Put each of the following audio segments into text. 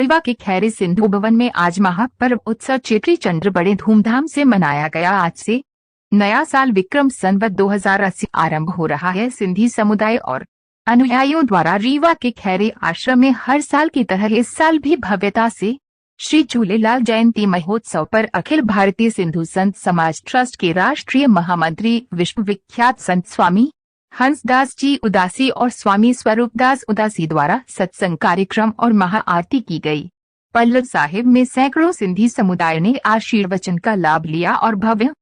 रीवा के खैरी सिंधु भवन में आज महापर्व उत्सव चेट्री चंद्र बड़े धूमधाम से मनाया गया। आज से नया साल विक्रम संवत 2080 आरंभ हो रहा है। सिंधी समुदाय और अनुयायियों द्वारा रीवा के खैरी आश्रम में हर साल की तरह इस साल भी भव्यता से श्री झूलेलाल जयंती महोत्सव पर अखिल भारतीय सिंधु संत समाज ट्रस्ट के राष्ट्रीय महामंत्री विश्वविख्यात संत स्वामी हंसदास जी उदासी और स्वामी स्वरूपदास उदासी द्वारा सत्संग कार्यक्रम और महाआरती की गई। पल्लव साहिब में सैकड़ों सिंधी समुदाय ने आशीर्वचन का लाभ लिया और भव्य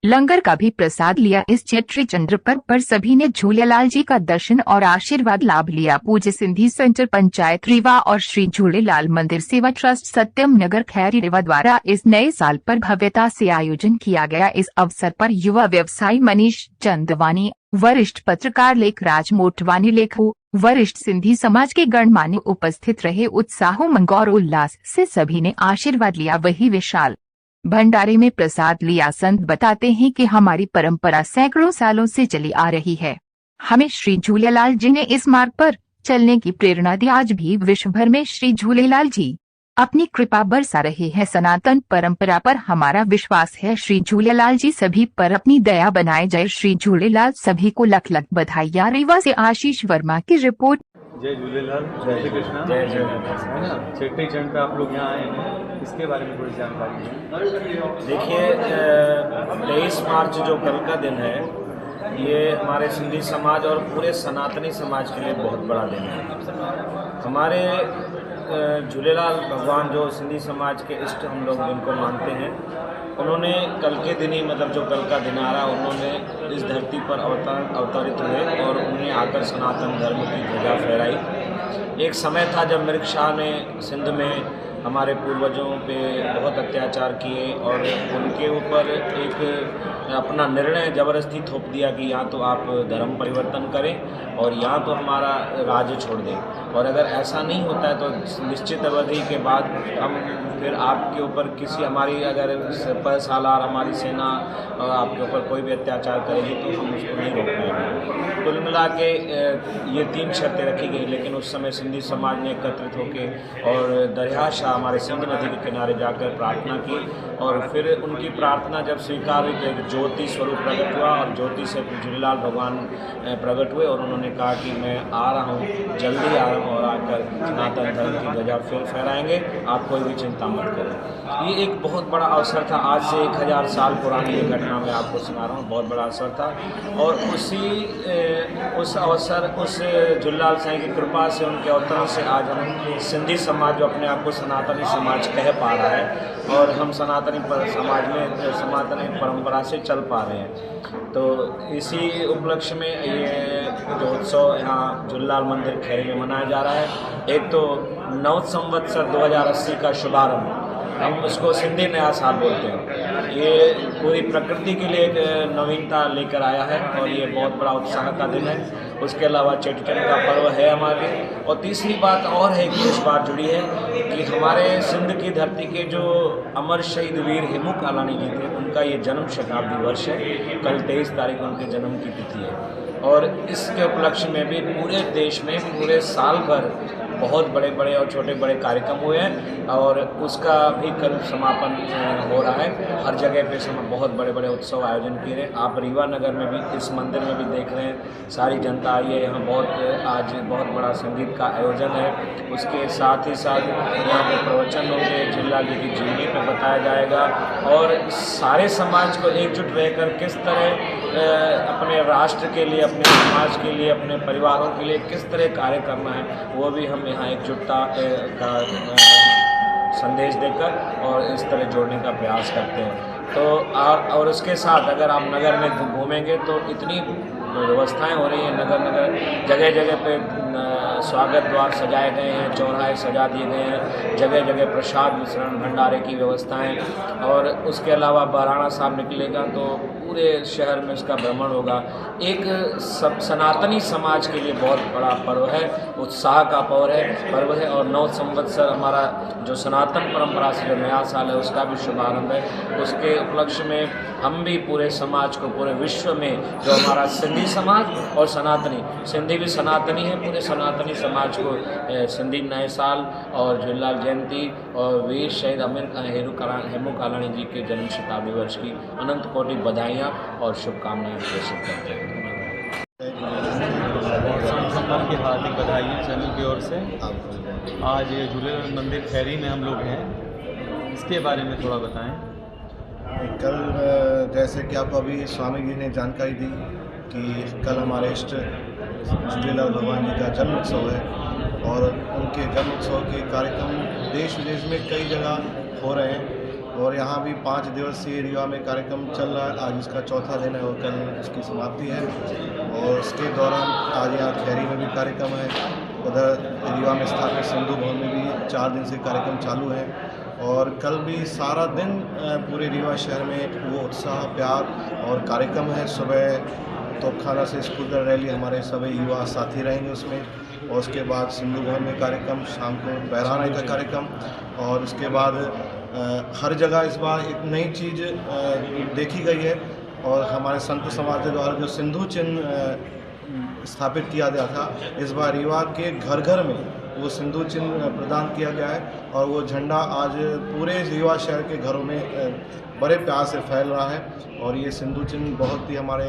लंगर का भी प्रसाद लिया। इस चेट्री चंद्र पर्व पर सभी ने झूलेलाल जी का दर्शन और आशीर्वाद लाभ लिया। पूज्य सिंधी सेंटर पंचायत रीवा और श्री झूलेलाल मंदिर सेवा ट्रस्ट सत्यम नगर खैरी रीवा द्वारा इस नए साल पर भव्यता से आयोजन किया गया। इस अवसर पर युवा व्यवसायी मनीष चंदवानी, वरिष्ठ पत्रकार लेखराज मोटवानी, लेखों वरिष्ठ सिंधी समाज के गणमान्य उपस्थित रहे। उत्साह उमंग और उल्लास से सभी ने आशीर्वाद लिया। वही विशाल भंडारे में प्रसाद लिया। संत बताते हैं कि हमारी परंपरा सैकड़ों सालों से चली आ रही है। हमें श्री झूलेलाल जी ने इस मार्ग पर चलने की प्रेरणा दी। आज भी विश्व भर में श्री झूलेलाल जी अपनी कृपा बरसा रहे हैं। सनातन परंपरा पर हमारा विश्वास है। श्री झूलेलाल जी सभी पर अपनी दया बनाए। जय श्री झूलेलाल। सभी को लख लख बधाइयां। रीवा से आशीष वर्मा की रिपोर्ट। जय झूलेलाल, जय श्री कृष्णा। जय जय है ना। चेट्री चंद्र पे आप लोग यहाँ आए हैं, इसके बारे में थोड़ी जानकारी दें। देखिए, 23 मार्च जो कल का दिन है, ये हमारे सिंधी समाज और पूरे सनातनी समाज के लिए बहुत बड़ा दिन है। हमारे झूलेलाल भगवान जो सिंधी समाज के इष्ट हम लोग जिनको मानते हैं, उन्होंने कल के दिन ही मतलब जो कल का दिन आ रहा, उन्होंने इस धरती पर अवतरित हुए और उन्होंने आकर सनातन धर्म की ध्वजा फहराई। एक समय था जब मिर्ग शाह ने सिंध में हमारे पूर्वजों पे बहुत अत्याचार किए और उनके ऊपर एक अपना निर्णय ज़बरदस्ती थोप दिया कि या तो आप धर्म परिवर्तन करें और या तो हमारा राज्य छोड़ दें, और अगर ऐसा नहीं होता है तो निश्चित अवधि के बाद हम फिर आपके ऊपर किसी हमारी अगर सालार हमारी सेना आपके ऊपर कोई भी अत्याचार करेगी तो हम उसको नहीं रोक पाएंगे। कुल मिला के ये 3 शर्तें रखी गई, लेकिन उस समय सिंधी समाज ने एकत्रित होकर और दरिया शाह हमारे सिंध नदी के किनारे जाकर प्रार्थना की, और फिर उनकी प्रार्थना जब स्वीकार हुई तो एक ज्योति स्वरूप प्रकट हुआ और ज्योति से झूलेलाल भगवान प्रकट हुए और उन्होंने कहा कि मैं आ रहा हूँ, जल्दी आ रहा हूँ और आकर सनातन धर्म की ध्वजा फिर फहराएंगे, आप कोई भी चिंता मत करें। ये एक बहुत बड़ा अवसर था। आज से 1000 साल पुरानी ये घटना मैं आपको सुना रहा हूँ। बहुत बड़ा अवसर था और उस अवसर उस झूलेलाल साईं की कृपा से, उनके अवतरण से आज हम सिंधी समाज जो अपने आप को सनातनी समाज कह पा रहा है और हम सनातनी समाज में सनातनी परंपरा से चल पा रहे हैं। तो इसी उपलक्ष्य में ये जो उत्सव यहाँ झूलेलाल मंदिर खैरी में मनाया जा रहा है। एक तो नव संवत्सर 2080 का शुभारंभ, हम उसको सिंधी नया साल बोलते हैं। ये पूरी प्रकृति के लिए एक नवीनता लेकर आया है और ये बहुत बड़ा उत्साह का दिन है। उसके अलावा चेट्री चंद्र का पर्व है हमारे। और तीसरी बात और है कि इस बात जुड़ी है कि हमारे सिंध की धरती के जो अमर शहीद वीर हेमू कालानी जी थे, उनका ये जन्म शताब्दी वर्ष है। कल 23 तारीख उनके जन्म की तिथि है और इसके उपलक्ष्य में भी पूरे देश में पूरे साल भर बहुत बड़े बड़े और छोटे बड़े कार्यक्रम हुए हैं और उसका भी कल समापन हो रहा है। हर जगह पे बहुत बड़े बड़े उत्सव आयोजन किए हैं। आप रीवा नगर में भी इस मंदिर में भी देख रहे हैं, सारी जनता आई है यहाँ। आज बहुत बड़ा संगीत का आयोजन है। उसके साथ ही साथ यहाँ पे प्रवचन होंगे, झूलेलाल जी की जीवनी पे बताया जाएगा और सारे समाज को एकजुट रहकर किस तरह अपने राष्ट्र के लिए, अपने समाज के लिए, अपने परिवारों के लिए किस तरह कार्य करना है, वो भी हम यहाँ एकजुटता का संदेश देकर और इस तरह जोड़ने का प्रयास करते हैं। तो और उसके साथ अगर आप नगर में घूमेंगे तो इतनी व्यवस्थाएं हो रही हैं। नगर जगह जगह पे स्वागत द्वार सजाए गए हैं, चौराहे सजा दिए गए हैं, जगह जगह प्रसाद वितरण भंडारे की व्यवस्थाएं। और उसके अलावा बाराणा साहब निकलेगा तो पूरे शहर में इसका भ्रमण होगा। एक सनातनी समाज के लिए बहुत बड़ा पर्व है, उत्साह का पर्व है और 9 संवत्सर हमारा जो सनातन परंपरा से जो नया साल है उसका भी शुभारंभ है। उसके उपलक्ष्य में हम भी पूरे समाज को, पूरे विश्व में जो हमारा सिंधी समाज और सनातनी, सिंधी भी सनातनी है, पूरे सनातनी समाज को सिंधी नए साल और झूलेलाल जयंती और वीर शहीद अमीर खान हेमू कालाणी जी के जन्म शताब्दी वर्ष की अनंत कोटि बधाइयाँ और शुभकामनाएं प्रेषित करते हैं। की हार्दिक बधाइयाँ चैनल की ओर से। आज ये झूलेलाल मंदिर खैरी में हम लोग हैं, इसके बारे में थोड़ा बताएं। कल जैसे कि आपको अभी स्वामी जी ने जानकारी दी कि कल हमारे इष्ट झूलेलाल भगवान जी का जन्म उत्सव है और उनके जन्म उत्सव के कार्यक्रम देश विदेश में कई जगह हो रहे हैं और यहाँ भी 5 दिवसीय रीवा में कार्यक्रम चल रहा है। आज इसका चौथा दिन है और कल इसकी समाप्ति है और इसके दौरान आज यहाँ खैरी में भी कार्यक्रम है। उधर रीवा में स्थापित सिंधु भवन में भी 4 दिन से कार्यक्रम चालू है और कल भी सारा दिन पूरे रीवा शहर में वो उत्साह, प्यार और कार्यक्रम है। सुबह तोपखाना से स्कूल का रैली, हमारे सभी युवा साथी रहेंगे उसमें और उसके बाद सिंधु भवन में कार्यक्रम, शाम को बहराने का कार्यक्रम और उसके बाद हर जगह इस बार एक नई चीज़ देखी गई है और हमारे संत समाज के द्वारा जो सिंधु चिन्ह स्थापित किया गया था, इस बार रीवा के घर घर में वो सिंधु चिन्ह प्रदान किया गया है और वो झंडा आज पूरे रीवा शहर के घरों में बड़े प्यार से फैल रहा है और ये सिंधु चिन्ह बहुत ही हमारे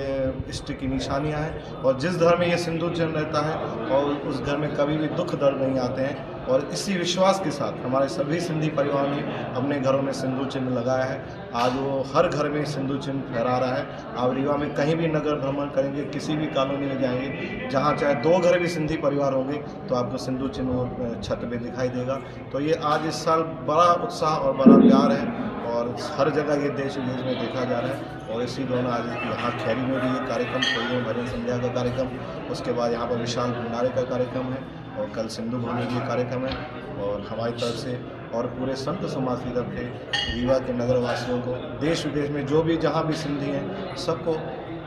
इष्ट की निशानियां हैं और जिस घर में ये सिंधु चिन्ह रहता है और उस घर में कभी भी दुख दर्द नहीं आते हैं और इसी विश्वास के साथ हमारे सभी सिंधी परिवार ने अपने घरों में सिंधु चिन्ह लगाया है। आज वो हर घर में सिंधु चिन्ह फहरा रहा है। आप रीवा में कहीं भी नगर भ्रमण करेंगे, किसी भी कॉलोनी में जाएंगे, जहाँ चाहे 2 घर भी सिंधी परिवार होंगे तो आपको सिंधु चिन्ह छत पे दिखाई देगा। तो ये आज इस साल बड़ा उत्साह और बड़ा प्यार है और हर जगह ये देश विदेश में देखा जा रहा है और इसी दौरान आज यहाँ खैरी में भी ये कार्यक्रम, थोड़ी देर भजन संध्या का कार्यक्रम, उसके बाद यहाँ पर विशाल भंडारे का कार्यक्रम है और कल सिंधु भवन में भी कार्यक्रम है और हमारी तरफ से और पूरे संत समाज की तरफ से रीवा के नगरवासियों को, देश विदेश में जो भी जहाँ भी सिंधी हैं, सबको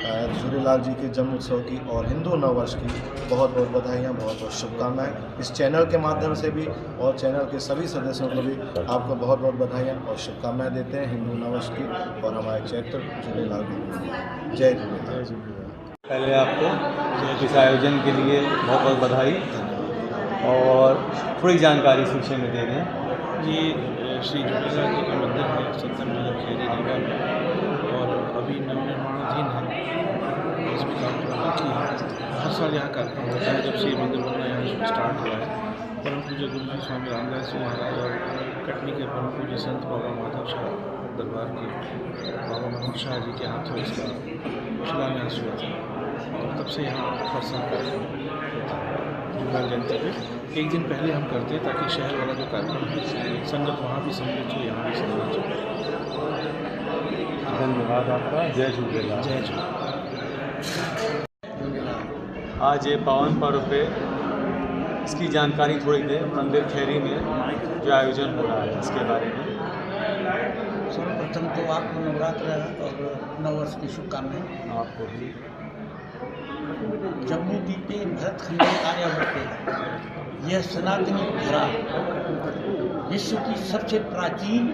झूलेलाल जी के जन्म उत्सव की और हिंदू नववर्ष की बहुत बहुत बधाइयाँ, बहुत बहुत शुभकामनाएं। इस चैनल के माध्यम से भी और चैनल के सभी सदस्यों को भी आपको बहुत बहुत बधाइयाँ और शुभकामनाएं देते हैं हिंदू नववर्ष की और हमारे चैत्र झूलेलाल की। जय झूलेलाल। पहले आपको इस आयोजन के लिए बहुत बहुत बधाई और थोड़ी जानकारी इस विषय में दे दें। ये श्री झूलेलाल जी का मंदिर है सत्संग खैरी रीवा में और अभी नवनिर्माणाधीन है, इसमें काम थोड़ा बाकी है। हर साल यहाँ कार्यक्रम होता है जब से ये मंदिर बनना यहाँ स्टार्ट हुआ है। परम पूज्य गुरु जी स्वामी रामदास जी महाराज और कटनी के परम पूज्य संत बाबा माधव शाह दरबार के बाबा मनोहर शाह जी के हाथों इसका शिलान्यास हुआ था और तब से यहाँ हर साल कार्यक्रम झूलेलाल जयंती पे एक दिन पहले हम करते हैं ताकि शहर वाला जो कार्यक्रम है संगत वहाँ भी सम्मिलित हो, यहाँ भी सम्मिलित हो। धन्यवाद आपका। जय झूलेलाल। जय झूलेलाल। आज ये पावन पर्व पे इसकी जानकारी थोड़ी दें। मंदिर खैरी में जो आयोजन हो रहा है इसके बारे में। सर्वप्रथम तो आपको नवरात्र और नववर्ष की शुभकामनाएं। आपको भी। जम्मू द्वीपे भरतखंडे आर्यावर्ते यह सनातनी धरा विश्व की सबसे प्राचीन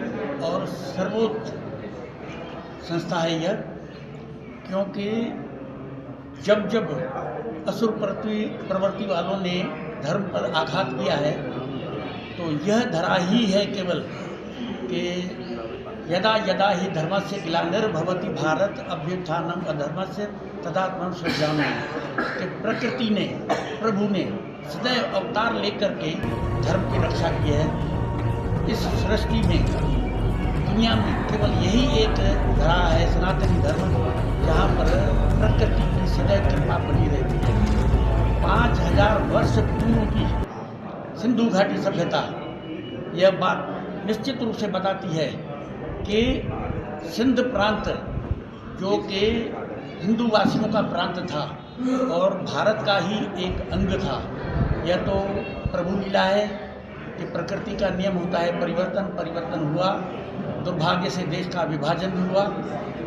और सर्वोच्च संस्था है यह, क्योंकि जब जब असुर प्रवृत्ति वालों ने धर्म पर आघात किया है तो यह धरा ही है केवल कि यदा यदा ही धर्मस्य ग्लानिर्भवति भारत अभ्युत्थानम अधर्मस्य तदात्मन सृजामि कि प्रकृति ने, प्रभु ने सदैव अवतार लेकर के धर्म की रक्षा की है। इस सृष्टि में, दुनिया में केवल यही एक धरा है सनातनी धर्म, जहाँ पर प्रकृति की सदैव कृपा बनी रहती है। 5000 वर्ष पूर्व की सिंधु घाटी सभ्यता यह बात निश्चित रूप से बताती है कि सिंध प्रांत जो कि हिंदू वासियों का प्रांत था और भारत का ही एक अंग था, यह तो प्रभु लीला है कि प्रकृति का नियम होता है परिवर्तन हुआ। दुर्भाग्य से देश का विभाजन हुआ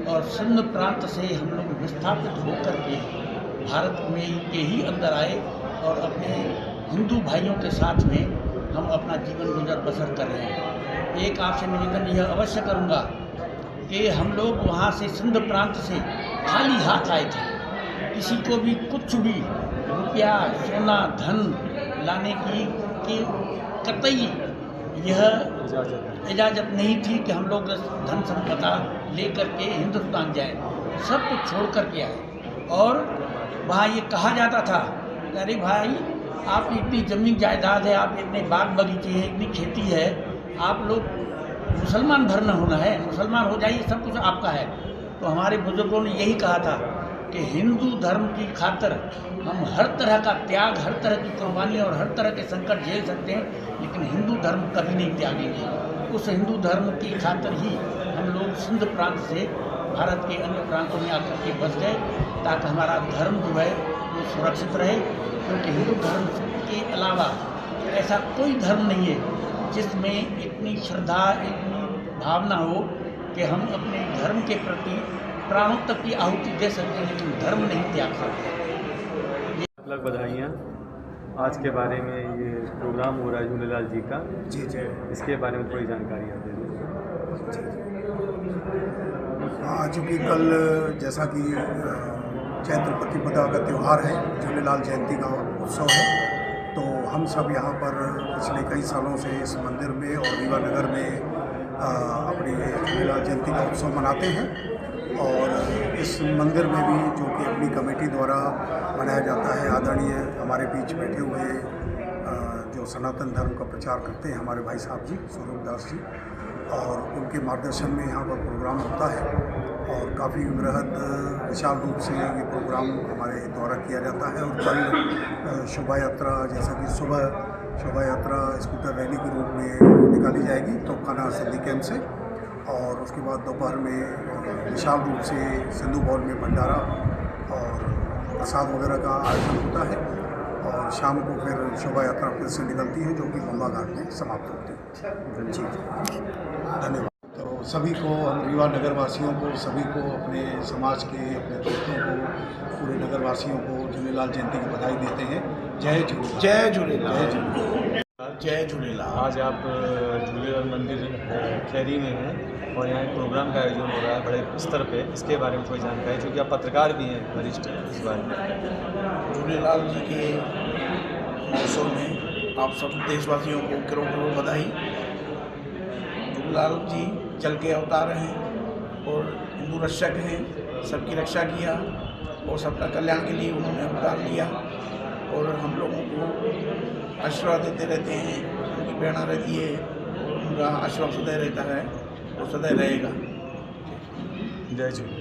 और सिंध प्रांत से हम लोग विस्थापित होकर के भारत में के ही अंदर आए और अपने हिंदू भाइयों के साथ में हम अपना जीवन गुजर बसर कर रहे हैं। एक आपसे निवेदन यह अवश्य करूँगा कि हम लोग वहाँ से सिंध प्रांत से खाली हाथ आए थे। किसी को भी कुछ भी रुपया सोना धन लाने की कतई यह इजाज़त नहीं थी कि हम लोग धन संपदा लेकर के हिंदुस्तान जाएं। सब कुछ छोड़ कर के आए। और वहाँ ये कहा जाता था कि अरे भाई, आप इतनी ज़मीन जायदाद है, आप इतने बाग बगीचे हैं, इतनी खेती है, आप लोग मुसलमान भर न होना है, मुसलमान हो जाइए, सब कुछ आपका है। तो हमारे बुजुर्गों ने यही कहा था कि हिंदू धर्म की खातिर हम हर तरह का त्याग, हर तरह की कुर्बानी और हर तरह के संकट झेल सकते हैं, लेकिन हिंदू धर्म कभी नहीं त्यागेंगे। उस हिंदू धर्म की खातिर ही हम लोग सिंध प्रांत से भारत के अन्य प्रांतों में आकर के बस गए, ताकि हमारा धर्म जो है वो सुरक्षित रहे। क्योंकि हिंदू धर्म के अलावा ऐसा कोई धर्म नहीं है जिसमें इतनी श्रद्धा, इतनी भावना हो कि हम अपने धर्म के प्रति प्राणों तक की आहुति दे सकते हैं, लेकिन धर्म नहीं त्याग सकते। अलग बधाइयाँ। आज के बारे में ये प्रोग्राम हो रहा है झूलेलाल जी का, जी जी, इसके बारे में थोड़ी जानकारी आप दे दें। हाँ, चूँकि कल जैसा कि चैत्र प्रतिपदा का त्यौहार है, झूलेलाल जयंती का उत्सव है, तो हम सब यहाँ पर पिछले कई सालों से इस मंदिर में और रीवा नगर में अपनी झूलेलाल जयंती का उत्सव मनाते हैं। और इस मंदिर में भी जो कि अपनी कमेटी द्वारा मनाया जाता है, आदरणीय हमारे बीच बैठे हुए जो सनातन धर्म का प्रचार करते हैं हमारे भाई साहब जी स्वरूप दास जी, और उनके मार्गदर्शन में यहाँ पर प्रोग्राम होता है। और काफ़ी बृहद विशाल रूप से ये प्रोग्राम हमारे द्वारा किया जाता है। और कल शोभा यात्रा, जैसा कि सुबह शोभा यात्रा स्कूटर रैली के रूप में निकाली जाएगी तोपखाना सिंधी कैंप से, और उसके बाद दोपहर में विशाल रूप से सिंधु भवन में भंडारा और प्रसाद वगैरह का आयोजन होता है। और शाम को फिर शोभा यात्रा फिर से निकलती है, जो कि बम्बा घाट में समाप्त होती है। जी, धन्यवाद। तो सभी को, हम रीवा नगर वासियों को, सभी को, अपने समाज के, अपने दोस्तों को, पूरे नगर वासियों को झूलेलाल जयंती की बधाई देते हैं। जय झूलेलाल। जय झूलेलाल। जय झूलेलाल। जय झूलेलाल। आज आप झूलेलाल मंदिर खैरी में हैं और यहाँ एक प्रोग्राम का आयोजन हो रहा है बड़े स्तर पे, इसके बारे में थोड़ी जानकारी, क्योंकि आप पत्रकार भी हैं वरिष्ठ, इस बारे में। झूलेलाल जी के उत्सव में आप सब देशवासियों को करोड़ करोड़ बधाई। झूलेलाल जी जल के अवतार हैं और हिंदू रक्षक हैं, सबकी रक्षा किया और सबका कल्याण के लिए उन्होंने अवतार लिया। और हम लोगों को आशीर्वाद देते रहते हैं, उनकी प्रेरणा रहती है और उनका आशीर्वाद सदैव रहता है और सदैव रहेगा। जय झूलेलाल।